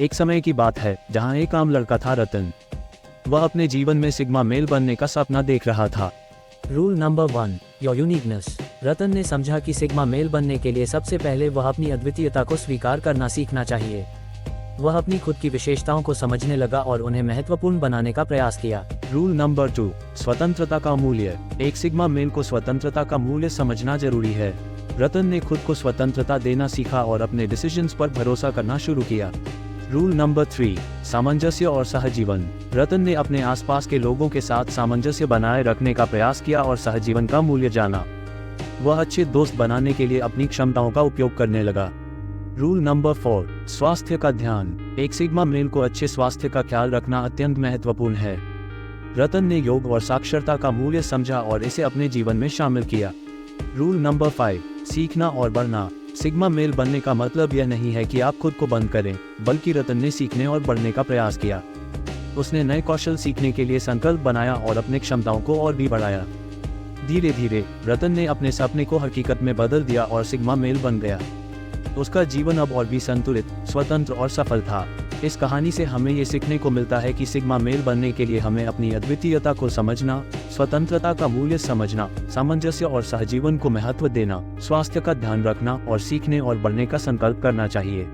एक समय की बात है जहां एक आम लड़का था, रतन। वह अपने जीवन में सिग्मा मेल बनने का सपना देख रहा था। Rule number 1, your uniqueness. Ratan ने समझा कि सिग्मा मेल बनने के लिए सबसे पहले वह अपनी अद्वितीयता को स्वीकार करना सीखना चाहिए। वह अपनी खुद की विशेषताओं को समझने लगा और उन्हें महत्वपूर्ण बनाने का प्रयास किया। रूल नंबर 2, स्वतंत्रता का मूल्य। एक सिग्मा मेल को स्वतंत्रता का मूल्य समझना जरूरी है। रतन ने खुद को स्वतंत्रता देना सीखा और अपने डिसीजंस पर भरोसा करना शुरू किया। रूल नंबर 3, सामंजस्य और सहजीवन। रतन ने अपने आसपास के लोगों के साथ सामंजस्य बनाए रखने का प्रयास किया और सहजीवन का मूल्य जाना। वह अच्छे दोस्त बनाने के लिए अपनी क्षमताओं का उपयोग करने लगा। रूल नंबर 4, स्वास्थ्य का ध्यान। एक सिग्मा मेल को अच्छे स्वास्थ्य का ख्याल रखना अत्यंत महत्वपूर्ण है। रतन ने योग और साक्षरता का मूल्य समझा और इसे अपने जीवन में शामिल किया। रूल नंबर 5, सीखना और बढ़ना। सिग्मा मेल बनने का मतलब यह नहीं है कि आप खुद को बंद करें, बल्कि रतन ने सीखने और बढ़ने का प्रयास किया। उसने नए कौशल सीखने के लिए संकल्प बनाया और अपनी क्षमताओं को और भी बढ़ाया। धीरे धीरे रतन ने अपने सपने को हकीकत में बदल दिया और सिग्मा मेल बन गया। उसका जीवन अब और भी संतुलित, स्वतंत्र और सफल था। इस कहानी से हमें ये सीखने को मिलता है कि सिग्मा मेल बनने के लिए हमें अपनी अद्वितीयता को समझना, स्वतंत्रता का मूल्य समझना, सामंजस्य और सहजीवन को महत्व देना, स्वास्थ्य का ध्यान रखना और सीखने और बढ़ने का संकल्प करना चाहिए।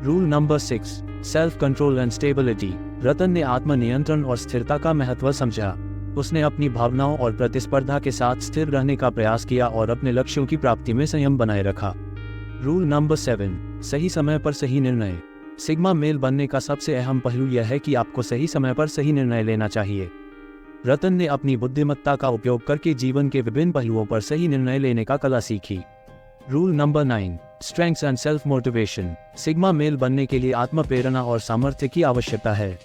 Rule number 6, self control and stability. Ratan ने आत्मनियंत्रण और स्थिरता का महत्व समझा। उसने अपनी भावनाओं और प्रतिस्पर्धा के साथ स्थिर रहने का प्रयास किया और अपने लक्ष्यों की प्राप्ति में संयम बनाए रखा। रूल नंबर 7, सही समय पर सही निर्णय। सिग्मा मेल बनने का सबसे अहम पहलू यह है कि आपको सही समय पर सही निर्णय लेना चाहिए। रतन ने अपनी बुद्धिमत्ता का उपयोग करके जीवन के विभिन्न पहलुओं पर सही निर्णय लेने का कला सीखी। Rule number 9, strengths and self motivation. Sigma male बनने के लिए आत्म प्रेरणा और सामर्थ्य की आवश्यकता है।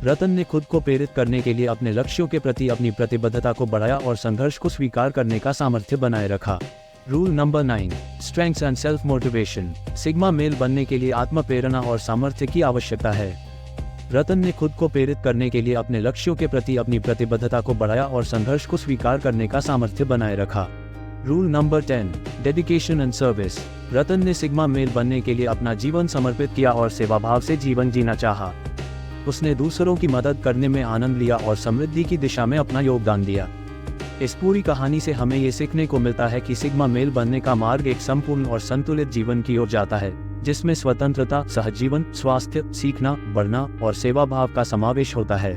रतन ने खुद को प्रेरित करने के लिए अपने लक्ष्यों के प्रति अपनी प्रतिबद्धता को बढ़ाया और संघर्ष को स्वीकार करने का सामर्थ्य बनाए रखा। Rule number 9, strengths and self motivation. Sigma male बनने के लिए आत्म प्रेरणा और सामर्थ्य की आवश्यकता है। रतन ने खुद को प्रेरित करने के लिए अपने लक्ष्यों के प्रति अपनी प्रतिबद्धता को बढ़ाया और संघर्ष को स्वीकार करने का सामर्थ्य बनाए रखा। Rule number 10, dedication and service. Ratan ने सिग्मा मेल बनने के लिए अपना जीवन समर्पित किया और सेवाभाव से जीवन जीना चाहा। उसने दूसरों की मदद करने में आनंद लिया और समृद्धि की दिशा में अपना योगदान दिया। इस पूरी कहानी से हमें ये सीखने को मिलता है कि सिग्मा मेल बनने का मार्ग एक संपूर्ण और संतुलित जीवन की ओर जाता है, जिसमें स्वतंत्रता, सहजीवन, स्वास्थ्य, सीखना, बढ़ना और सेवा भाव का समावेश होता है।